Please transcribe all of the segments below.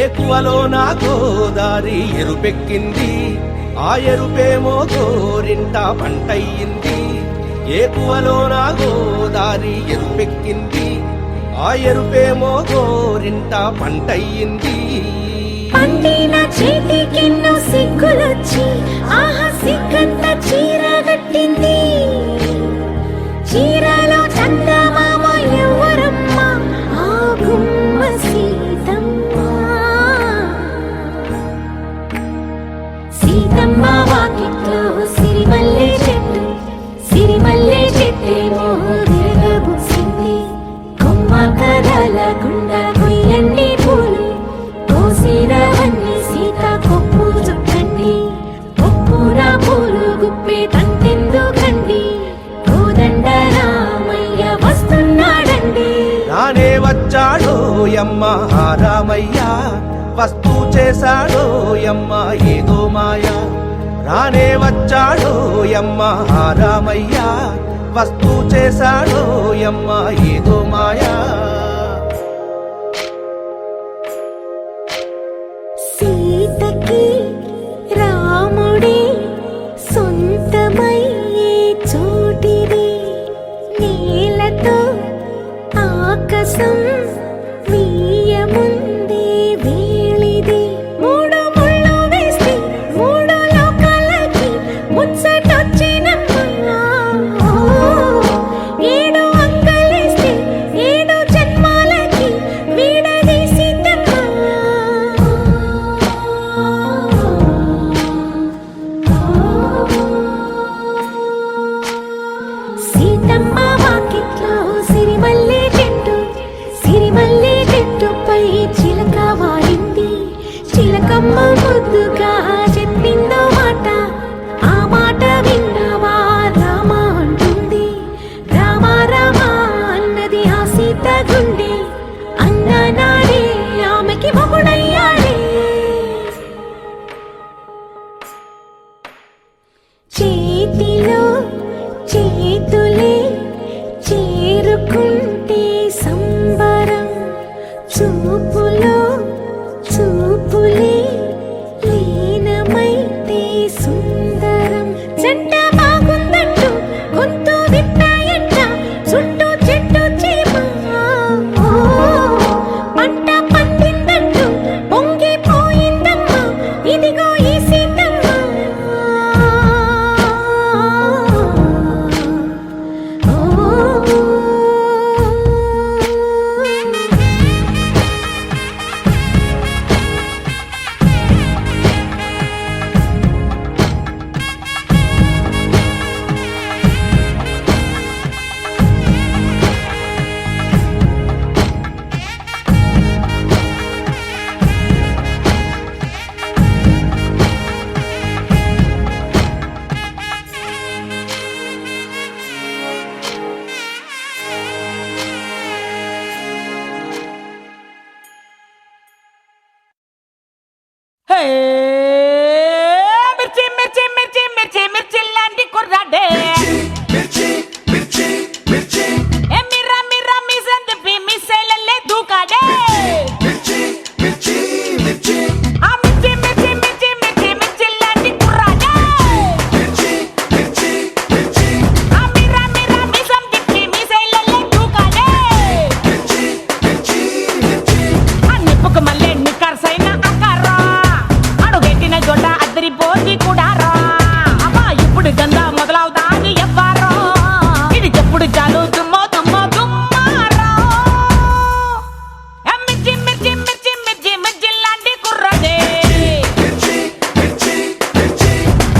ఏకువలో నా గోదారి ఎరుపెక్కింది, ఆ ఎరుపేమో గోరింట పంటయ్యింది. ఏకువలో నా గోదారి ఎరుపెక్కింది, ఆ ఎరుపేమో గోరింట పంటయ్యింది. పండిన చేతికెన్నో సిగ్గులొచ్చి ఆహా సిగ్గంత చీర కట్టింది. చీరలో చందమామ ఎవరమ్మ, ఆ గుమ్మ సీతమ్మ. సీతమ్మ వాకిట్లో సిరిమల్లె చెట్టు, సిరిమల్లె చెట్టేమో విరగబూసింది. కొమ్మ కదలకుండా కొయ్యండి పూలు, కోసినవన్నీ సీత కొప్పు చుట్టండి. కొప్పున పూలు గుప్పే తంతెందుకండి, కోదండ రామయ్య వస్తున్నాడండి. రానే వచ్చాడో యమ్మ రామయ్య, వస్తూ చేశాడో యమ్మ ఏదో మాయ. రానే వచ్చాడో యమ్మ రామయ్య, వస్తూ చేశాడో యమ్మ ఏదో మాయా. సీతకి రాముడే సొంతమయ్యే చోటిది, నేలతో ఆకాశం వీయముందే వేళిది. మూడు ముళ్ళు వేస్తే మూడు లోకాలకి ముచ్చటొచ్చినమ్మా. ఏడు అంగలేస్తే ఏడు జన్మాలకి వీడదీసిద్దమ్మా. సీతమ్మ వాకిట్లో సిరిమల్లె చెట్టు, సిరిమల్లె చెట్టుపై చిలక వాలింది. చిలకమ్మ ముద్దుగా చెప్పిందో మాట, ఆ మాట విన్నవా రామ అంటుంది. రామ రామ అన్నది ఆ సీత గుండె, అన్ననాడే ఆమెకి మొగుడయ్యాడే. చేతిలో చేతులే చేరుకుంటే సంబరం, చూపులో చూపులే లీనమైతే సుందరం. జంట బాగుందంటూ గొంతు విప్పాయంట చుట్టూ చెట్టు చీమ. పంట పండిందంటూ పొంగిపోయిందమ్మా, ఇదిగో ఈ సీతమ్మ. మిర్చి మిర్చి మిర్చి మిర్చి మిర్చి లాంటి కుర్రాడే, మిర్రా మిర్రా మిజన్ తిప్పి మిస్సైలల్లే దూకాడే. ఆ మిర్చి మిర్చి మిర్చి మిర్చి మిర్చి లాంటి కుర్రాడే, ఆ మిర్రా మిర్రా మిజన్ తిప్పి మిస్సైలల్లే దూకాడే. ఆ నిప్పుకు మళ్ళీ నిక్కర్సైన అక్కారా, అడుగెట్టిన జొడ్డ అద్దరిపోతి కూడా రా. అమ్మా ఇప్పుడు గందా మొదలవుతాది ఎవ్వారో, ఇది చెప్పుడు చాలు దుమ్మో దుమ్మో దుమ్మారో. మిర్చి మిర్చి మిర్చి మిర్చి మిర్చి లాంటి కుర్రదే,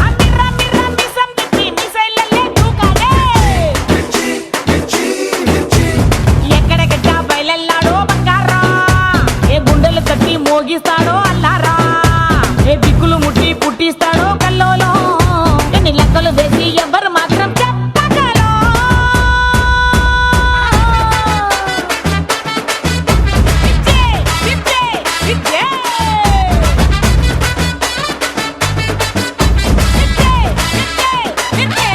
ఆ మిర్రా మిర్రా మిసం తిప్పి మిసైలల్లే దూకాడే. ఎక్కడెక్కడ బయలెల్లాడో బంగారా, ఏ గుండెలు తట్టి మోగిస్తాడో అల్లారా, ఏ దిక్కులు ముట్టి పుట్టిస్తాడో కల్లోలో, ఎన్ని లెక్కలు వేసి ఎవ్వరు మాత్రం చెప్పగలరు. పిచ్చే పిచ్చే పిచ్చే పిచ్చే పిచ్చే పిచ్చే.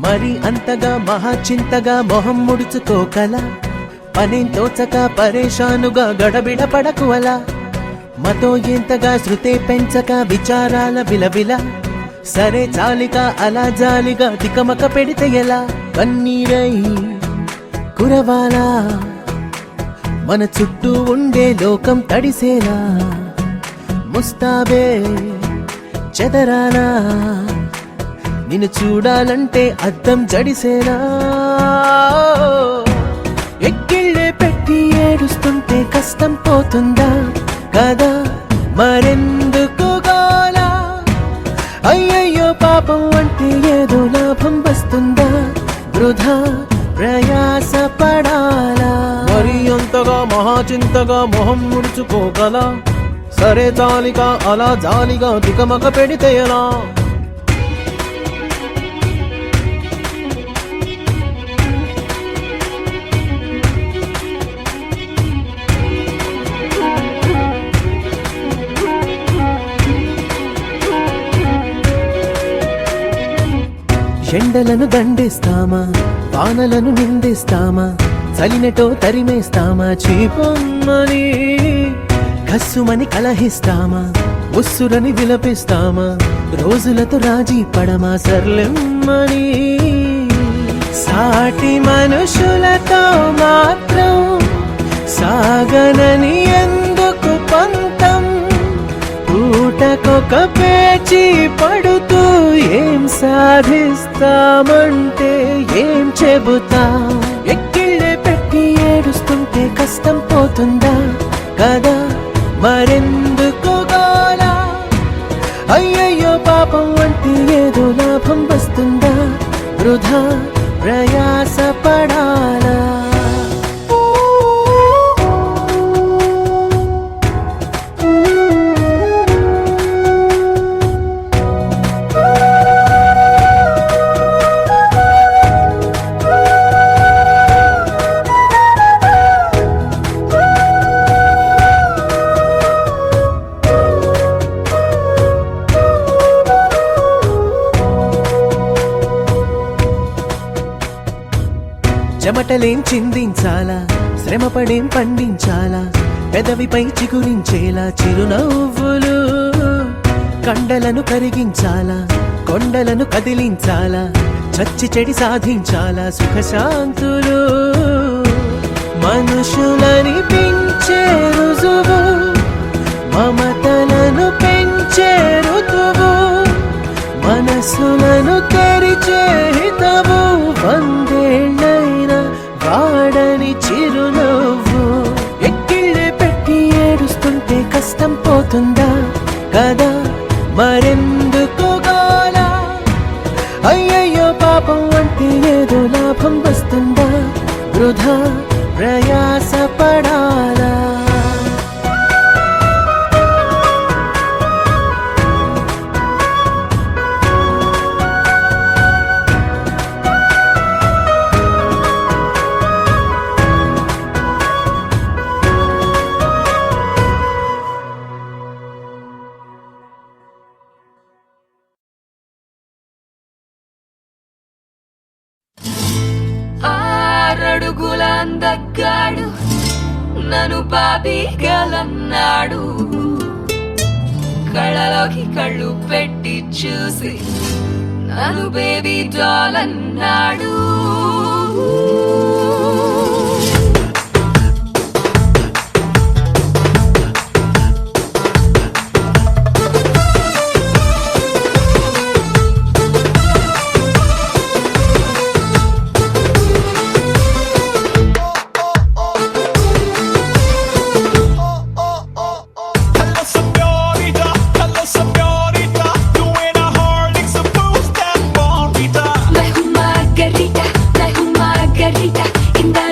మరి అంతగా మహాచింతగా మొహం ముడుచుకోకల పనేం తోచక పరేషానుగా గడబిడ పడకు అలా మతో ఎంతగా శృతే పెంచక విచారాల విలవిల సరే చాలిక అలా జాలిగా తికమక పెడితే ఎలా కన్నీరై కురవాలా మన చుట్టూ ఉండే లోకం తడిసేలా ముస్తాబే చెదరాలా నిన్ను చూడాలంటే అద్దం జడిసేలా ఎక్కిళ్ళే పెట్టి ఏడుస్తుంటే కష్టం పోతుందా కదా మరెందుకు గోలా అయ్యయ్యో పాపం అంటే ఏదో లాభం వస్తుందా వృధా ప్రయాస పడాలా మరి అంతగా మహాచింతగా మొహం ముడుచుకోగల సరే జాలిక అలా జాలిగా దికమక పెడితే ఎలా ఎండలను దండిస్తామా వానలను నిందిస్తామా చలినటో తరిమేస్తామా చీపమ్మని కస్సుమని కలహిస్తామా ఉస్సురని విలపిస్తామా రోజులతో రాజీ పడమా సర్లెమ్మని సాటి మనుషులతో మాత్రం సాగనని ఎందుకు పంతం పూటకొక పేచి పడుతూ ఏం సాధిస్తామంటే ఏం చెబుతా ఎక్కిళ్ళే పెట్టి ఏడుస్తుంటే కష్టం పోతుందా కదా మరెందుకు గోలా అయ్యయ్యో పాపం అంటే ఏదో లాభం వస్తుందా వృధా ప్రయాస పడాలా చెమటలేం చిందించాలా శ్రమపడేం పండించాలా పెదవిపై చిగురించేలా చిరునవ్వులు కండలను కరిగించాలా కొండలను కదిలించాలా చచ్చి చెడి సాధించాలా సుఖశాంతులు మనుషులని పెంచే రుజువు మమతలను పెంచే ఋతువు మనసులను తెరిచే హితవు వందేళ్ళైనా వాడని చిరునవ్వు ఎక్కిళ్ళే పెట్టి ఏడుస్తుంటే కష్టం పోతుందా కదా మరెందుకు గోలా అయ్యయ్యో పాపం అంటే ఏదో లాభం వస్తుందా వృధా ప్రయాస పడాలా ఆరడుగుల అందగాడు నన్ను బాబీగలన్నాడు కళ్ళలోకి కళ్ళు పెట్టి చూసి నన్ను బేబీ డాల్ అన్నాడు In the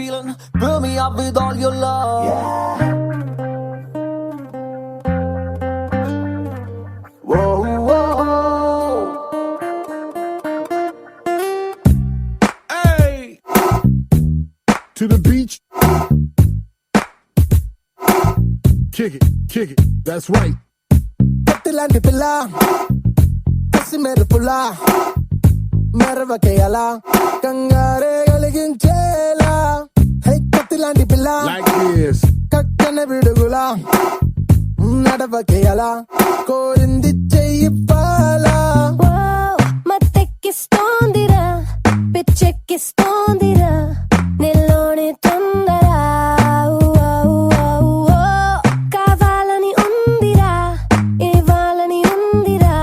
feeling. Fill me up with all your love. Whoa, whoa. Hey, to the beach. Kick it, that's right. కత్తిలాంటి పిల్ల కసి మెరుపులా మెరవకేయలా కంగారే కలిగించేలా హై కత్తిలాంటి పిల్ల Like this. కక్కన విడుగులా నడవకేయలా కోరింది చెయ్యిపాలా మత్తెక్కిస్తోందిరా పిచ్చెక్కిస్తోందిరా నిల్లోని తొందర కావాలని ఉందిరా ఇవ్వాలని ఉందిరా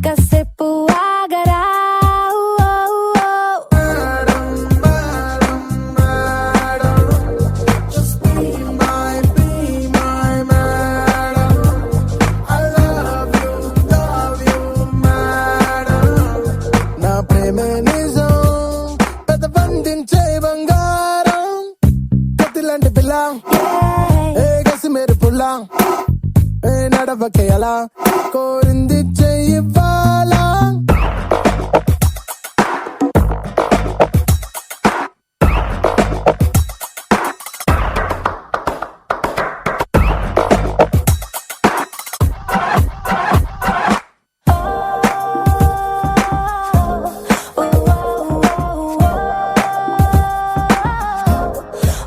కాసేపు ఆగరా నా ప్రేమే నిజం పెద్ద బంధించే బంగారం కత్తిలాంటి పిల్ల ఏ గసి మెరుపులా ఏ నడవకేయలా కోరింది చెయ్యిపాలా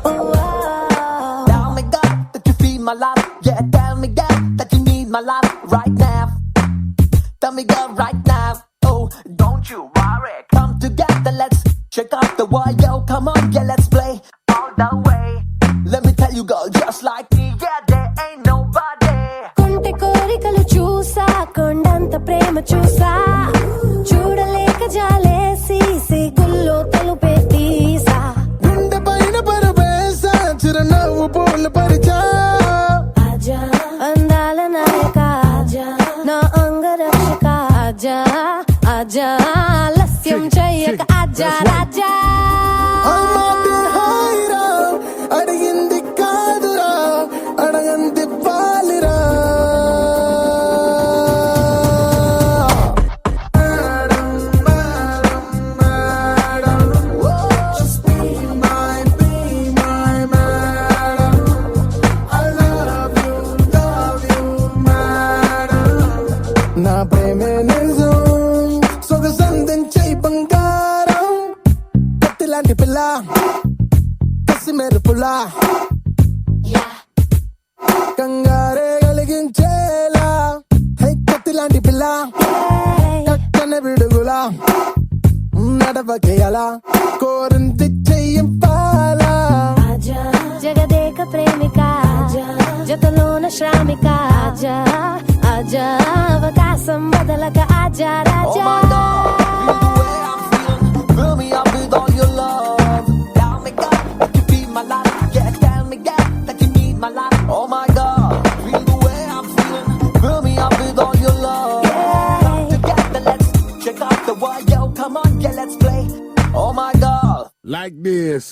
Tell me, God, that you feel my love. Yeah, tell me, God, that you need my love right now. Tell me, God, right now. Oh, don't you worry. Come together, let's check out the world. Yo, come on, yeah, let's play all the way. Let me tell you, girl, just like me, yeah, there ain't nobody. కొంటె కోరికలు చూసా కొండంత ప్రేమ చూసా చూడలేక జాలేసి సిగ్గుల్లో తలుపే తీసా గుండె పైన పరవేశా చిరునవ్వు పూలు పరిచా ఆజా అందాల నాయక ఆజా నా అంగరక్షక ఆజా ఆజా ఆలస్యం చెయ్యక ఆజా రాజా ఆ మాటే హాయిరా అడిగింది కాదురా అడగంది పాలిరా నా ప్రేమే నిజం సొగసందించే బంగారం కత్తిలాంటి పిల్ల కసి మెరుపులా కంగారే కలిగించేలా హై కత్తిలాంటి పిల్ల కక్కన విడుగులా నడవకేయలా కోరింది చెయ్యింపాలా ఆజా జగదేక ప్రేమిక ఆజా జతలోన శ్రామిక ఆజా ఆజా అవకాశం వదలక ఆజా Oh Raja my God, feel the way I'm feeling. Fill me up with all your love. Tell me, God, that you feel my love. Yeah, tell me, God, that you need my love. Oh my God, feel the way I'm feeling. Fill me up with all your love. Come together, let's check out the world. Yo, come on, yeah, let's play. Oh my God. Like this.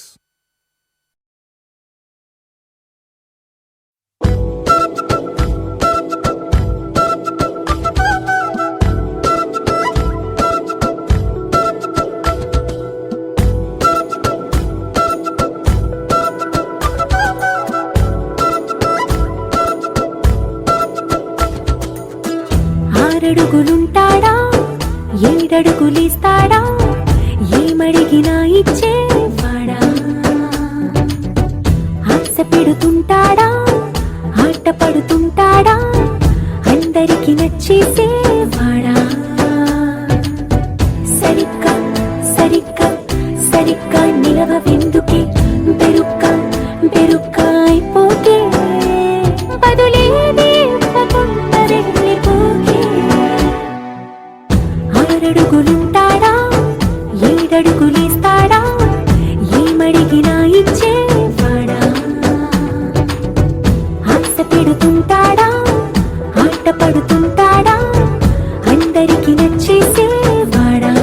ఆరడుగులుంటాడా ఏడడుగులిస్తాడా ఏమడిగినా ఇచ్చేవాడా ఆశ పెడుతుంటాడా ఆట పడుతుంటాడా అందరికి నచ్చేసేవాడా సరిగ్గా సరిగ్గా సరిగ్గా నిలవెందుకే బెరుక్క అయిపోకే బదులేది ఇవ్వకుండా వెళ్ళిపోకే ఆరడుగులుంటాడా ఏడడుగులిస్తాడా ఏమడిగినా ఇచ్చేవాడా ఆశ పెడుతుంటాడా ఆట పడుతుంటాడా అందరికి నచ్చేసేవాడా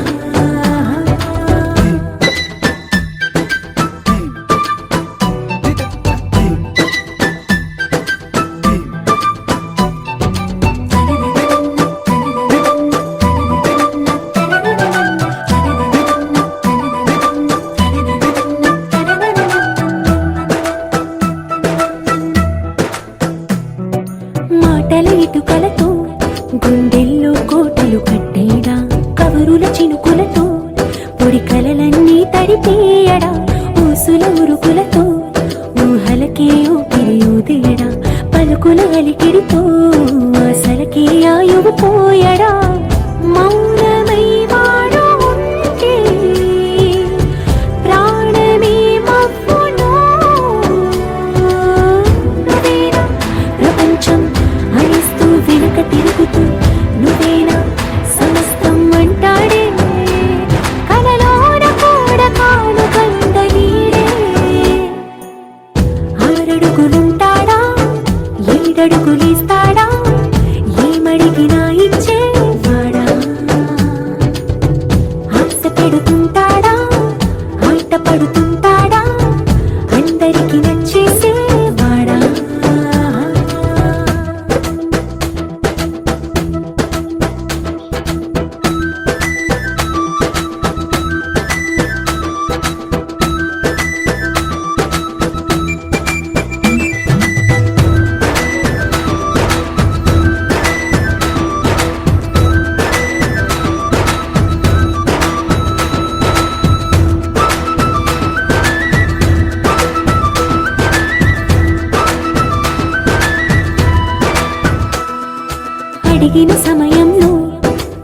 అడిగిన సమయంలో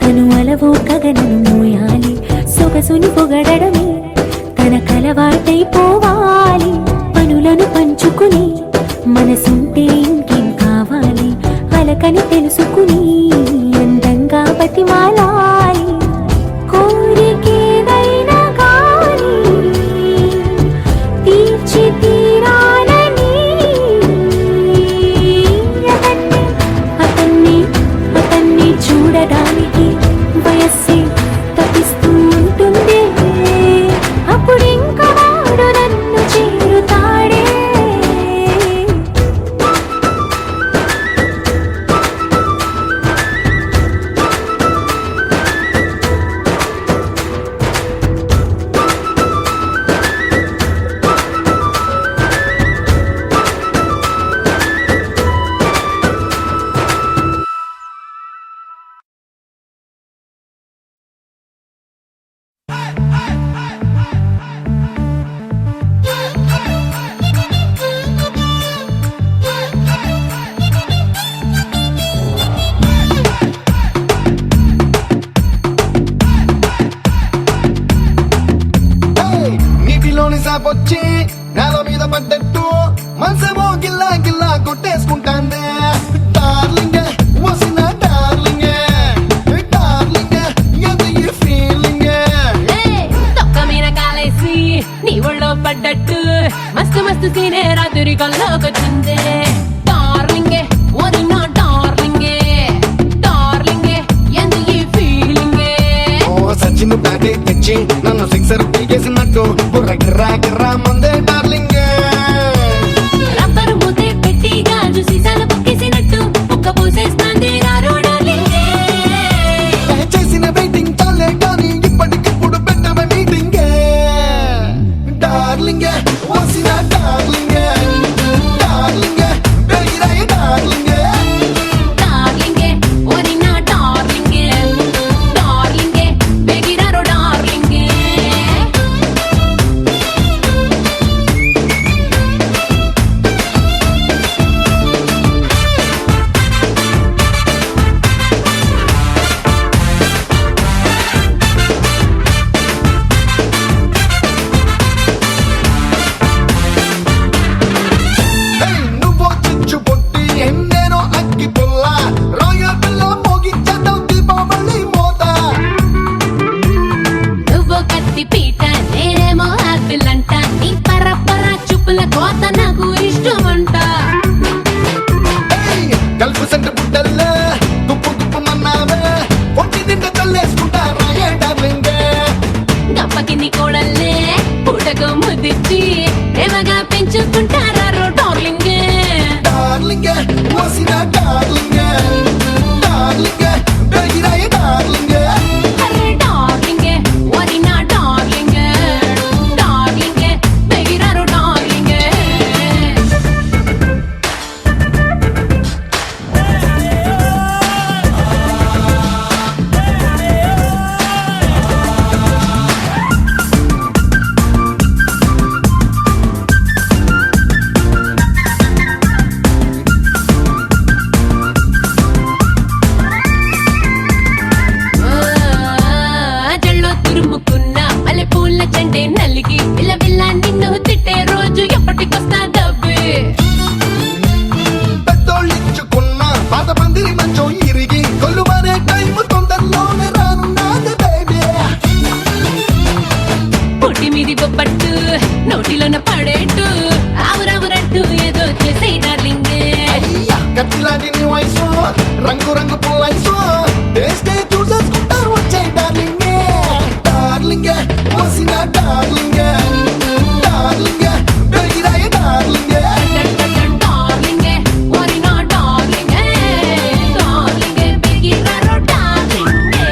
తను అలవో గగనను మోయాలి. సొగసుని పొగడమే తన కలవాటైపోవాలి. పనులను పంచుకుని మనసుంటే ఇంకేం కావాలి. అలకని తెలుసుకుని అందంగా బతిమాలాలి. కోరికేదైనా గాని తీర్చి తీరాలని అతన్ని చూడడానికి వయస్సే తప్పిస్తూ ఉంటుంది. అప్పుడు ఇంకా వాడు నన్ను చేరుతాడే. Hey, నీటిలోని సాపొచ్చి నేల మీద పడ్డట్టు మనసేమో గిల్లా గిల్లా కొట్టేసుకుంటాందే. డార్లింగ్ వసిన డార్లింగ్ డార్లింగ్ ఎంత ఈ ఫీలింగ్. తొక్క మీద కాలేసి నీ ఒళ్ళో పడ్డట్టు మస్తు మస్తు సీనే రాత్రి కల్లోకొచ్చిందే. డార్లింగే ఓరి నా డార్లింగే డార్లింగే ఎంత ఈ ఫీలింగే. ఓ సచిన్ బ్యాటే తెచ్చి నన్ను సిక్సర్ పీకేసినట్టు బుర్ర గిర్రా గిర్రా మందే డార్లింగ్. రబ్బరు మూతే పెట్టి గాజు సీసాలు పొక్కేసినట్టు ఒక్క పోసేస్తాంది రారో డార్లింగే. చేసిన వెయిటింగ్ చాలే కానీ ఇప్పటికిప్పుడు పెట్టమే మీటింగ్. డార్లింగ్ వసిన డార్లింగ్ డార్లింగ్ బెగిరాయ డార్లింగ్. డార్లింగే ఓరి నా డార్లింగే డార్లింగే బెగిరారో డార్లింగే. నువ్వో చిచ్చు పొట్టి ఎన్నేనో అగ్గి పుల్ల రాయల్ పిల్ల మోగించేద్దాం దీపావళి మోత. నువ్వు కత్తి పీట నేనేమో ఆపిల్ అంట. నీ పరపర చూపుల కోత నాకు ఇష్టమంట. కలుపు సెంటు పుట్టల్లే తుప్పు తుప్పు మన్నావే ఒంటి నిండా తల్లేసుకుంటా రాయే డార్లింగ్. గప్పకి నీ కోడల్లే పూటకు ముదిచ్చి ప్రేమగా పెంచుకుంటారో డార్లింగే. డార్లింగ్ వసిన డార్లింగ్ డార్లింగ్ బెగిరాయ డార్లింగ్. అరే డార్లింగే ఓరి నా డార్లింగే డార్లింగే బెగిరారో డార్లింగే. జల్లో తురుముకున్న మల్లె పూల చెండే నలిగి పిల్ల పిల్ల నిన్ను తిట్టే రోజు ఎప్పటికొస్తా డబ్బే. పెద్దోళ్ళిచ్చుకున్న పాత పందిరి మంచం ఇరిగి కొల్లు మరే టైం తొందరలోనే రానున్నది బేబీ. పొట్టి మీది బొప్పట్టు నోటిలోన పడేట్టు ఆవురావురంటూ ఏదో చేసే డార్లింగే. కత్తిలాంటి నీ వయసు రంగు రంగు పుల్లైసు టేస్టే చూసేసుకుంటా వచ్చే డార్లింగ్. డార్లింగ్ వసిన డార్లింగ్ డార్లింగ్ బెగిరాయ డార్లింగ్. డార్లింగే ఓరి నా డార్లింగే డార్లింగే బెగిరారో డార్లింగే.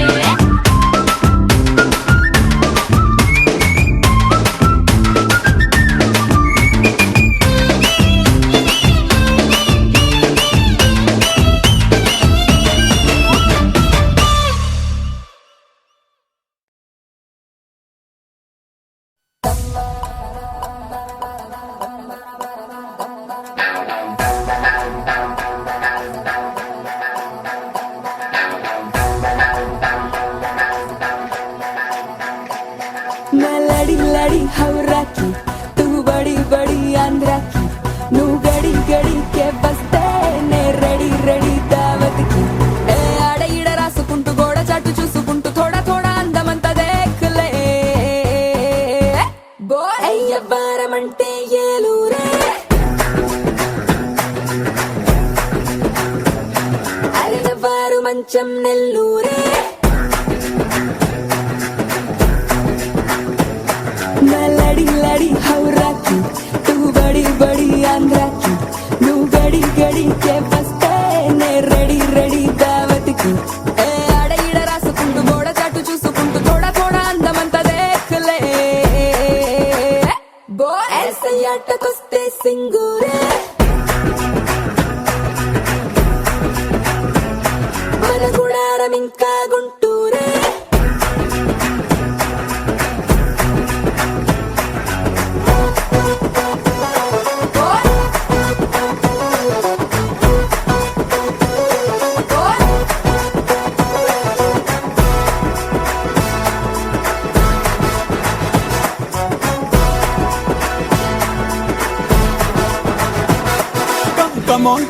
మంచం నెల్లూరే లడి లడి హౌరాకి తూ బడి బడి ఆంధ్రాకి నువ్వు గడి గడి కే వస్తే నే రెడీ రెడీ దావతికి ఏ ఆడ ఈడ రాసుకుంటూ గోడ చాటు చూసుకుంటూ తోడా తోడా అందమంతా దేఖలే బో ऐसे ఆటకొస్తే సింగూరే మన గుడారం ఇంకా గుంటూరే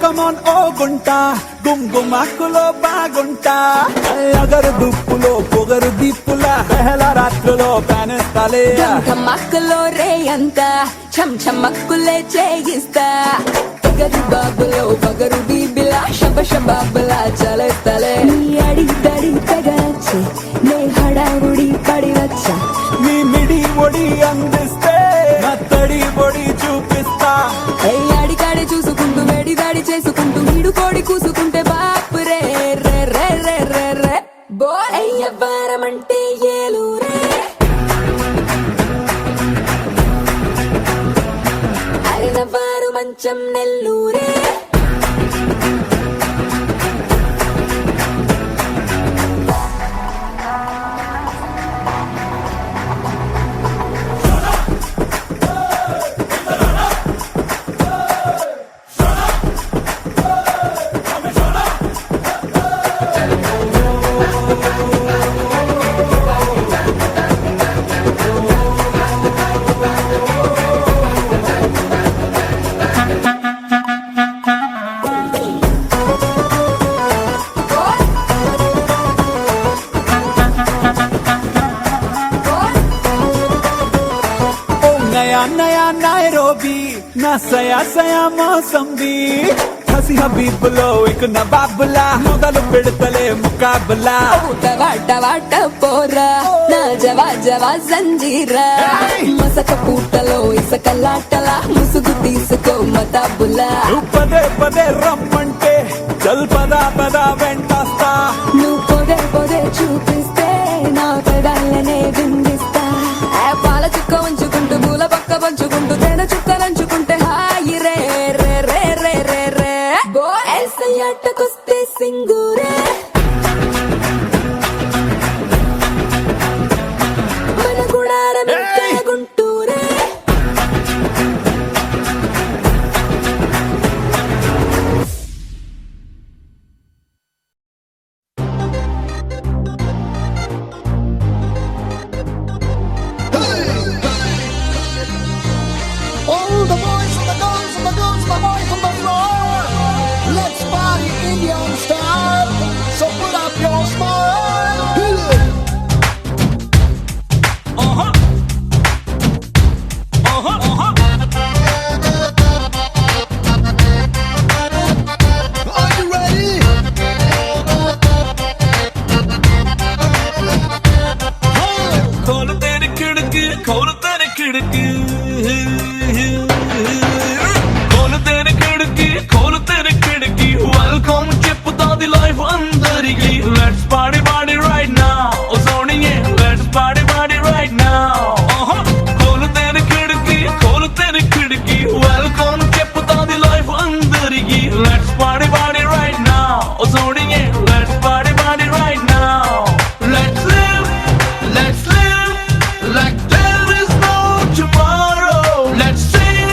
కమోన్ ఓ గుంట గుమ్గుమాకులో బాగుంటా అగరు దుప్పులో పొగరు దిప్పులా పెహల రాత్రులో కానేస్తాలే ధమ్మక్కలో రే అంత చం చమ్మక్కులే చేయిస్తా పొగరు బాబులో పొగరు బీబిలా శబ శబాబులా చలేస్తలే నీ అడి దడి తెగచ్చే నే హడావుడి పడి వచ్చా నీ మిడి ఒడి అందిస్తే నా తడి ఒడి చూపిస్తా అడికాడి చూసుకుంటూ వేడి దాడి చేసుకుంటూ వీడు కోడి కూసుకుంటే బాపు రే రే రే రే రే రే బో అయ్యవ్వారమంటే ఏలూరే అరినవ్వారు మంచం నెల్లూరే నయా నైరోబీ నా సయా మోసంబీ హసి హబీబులో ఇక నవాబులా మొదలు పెడతలే ముకాబులా వాట పోరా నా జవా జవా సంజీరా మసక పూటలో ఇసకలాటలా ముసుగు తీసుకో మతాబులా పదే పదే రమ్మంటే చల్ పదా వెంటస్తా నువ్వు పొదే పొదే చూపిస్తే నా పెదాలనే విందిస్తా పాల చుక్క ఉంచుకుంటూ పూల పక్క పంచుకుంటూ తేనె చుక్కలంచుకుంటే హాయి రే రే రే రే రే రే బో ఆటకొస్తే సింగూరే మన గుడారం ఇంకా గుంటూరే All the boys and the girls and the girls and the boys from the floor. Let's party Indian style. So put up your smile. Are you ready? కోలు తేరి కిడుకు కోలు తేరి కిడుకు కోలు తేరి కిడుకి వెల్కమ్ చెప్పుతాది లైఫ్ అందరికి లెట్స్ పాడి రైట్ నౌ ఓ సోనియే లెట్స్ పాడి right now కోలు తేరి కిడుకి welcome చెప్పుతాది life అందరికి లెట్స్ పాడి రైట్ నౌ ఓ సోనియే లెట్స్ పాడి right now let's live like there is no tomorrow. Let's sing,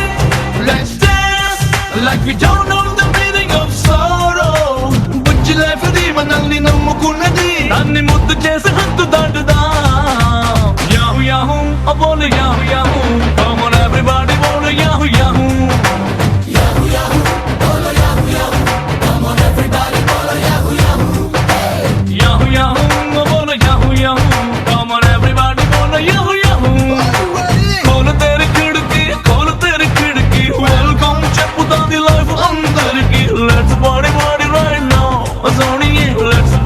let's dance like we don't know the meaning of sorrow. Bujji life di manalni nammukunnadi nanni muddu chesi hattu daatuda. Yahoo yahoo, oh bolu yahoo yahoo. Come on everybody, bolu yahoo yahoo. Yahoo yahoo, bolu yahoo yahoo. Come on everybody, bolu yahoo yahoo. Yahoo yahoo, oh bolu yahoo yahoo. Come on everybody, bolu yahoo yahoo. కోలు తేరి కిడుకి welcome చెప్పుతాది life అందరికి let's పాడి right now సోనియే let's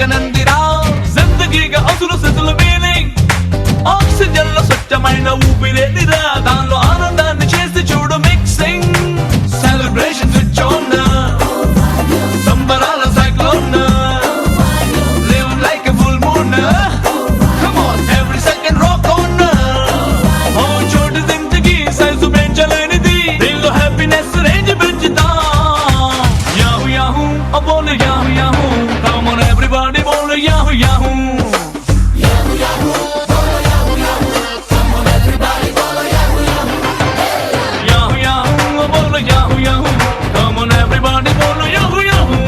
జగనందిరా జిందగీగా అసలు సెతుల meaning oxygen లో స్వచ్ఛమైన ఊపిరేదిరా దానిలో ఆనందాన్ని చేసి చూడు మిక్సింగ్ సెలబ్రేషన్ స్విచ్ ఆన్ సంబరాల cyclone live like a full moon come on every second rock on ఓ చోటు జిందగీ సైజు పెంచలేనిది దీనిలో హ్యాపీనెస్ రేంజ్ పెంచుతా యాహూ యాహూ ఓ బోల్ yahoo yahoo come on everybody బోల్ yahoo yahoo Yahoo Yahoo, bolo Yahoo Yahoo. Come on everybody, bolo Yahoo Yahoo.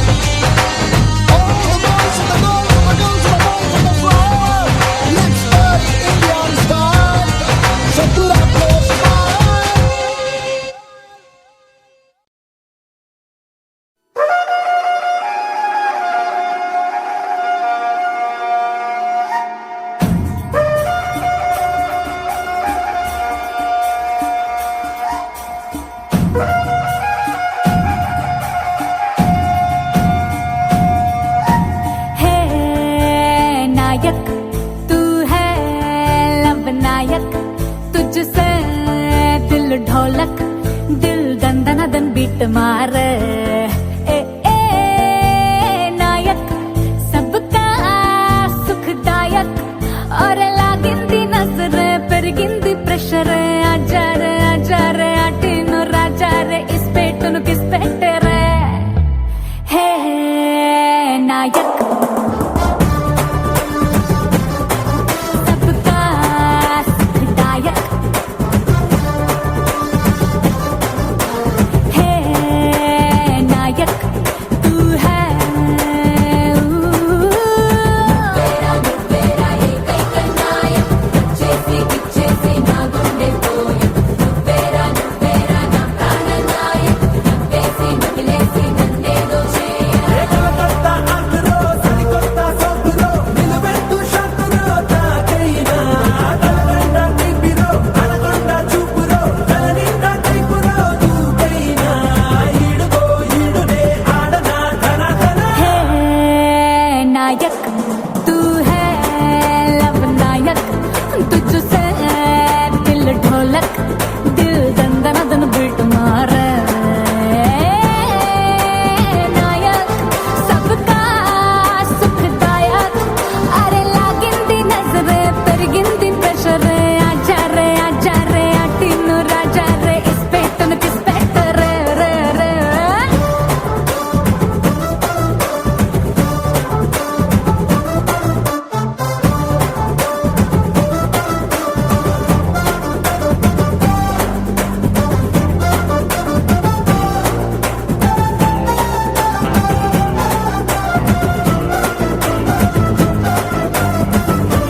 All the boys and the girls and the girls and the boys on the floor. Let's party Indian style. So put up your smile. हे नायक तू है लब नायक तुझसे दिल ढोलक दिल दंदन दन beat मार ए नायक सबका सुखदायक और लागिंदी नजर పెరిగింది ప్రెషర్ ఆజారే ఆజారే అటిను రాజారే ఇస్ పెట్టును కిస్ పెట్టరే హే నాయक सबका सुखदायक हे नायक तू है तेरा तेरा ఏకైక నాయక్ చేసి ఇచ్చేసి నా గుండె పోయి నువ్వేరా నువ్వేరా నా ప్రాణ నాయక్ నవ్వేసి నగిలేసి నన్నేదో చేయ हे नायक तू है लब नायक तुझसे दिल ढोलक दिल दंदन दन बीट मार नायक सबका सुखदायक अरे लागिंदी नजर పెరిగింది ప్రెషర్ ఆజారే ఆజారే అటిను రాజారే ఇస్ పెట్టను కిస్ పెట్టరే రే రే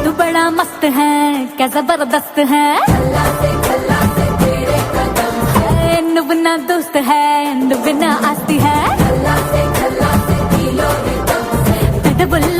तू बड़ा मस्त है क्या जबरदस्त है నువ్వు నా దోస్త్ है నువ్వు నా ఆస్తి है పెదవుల్లో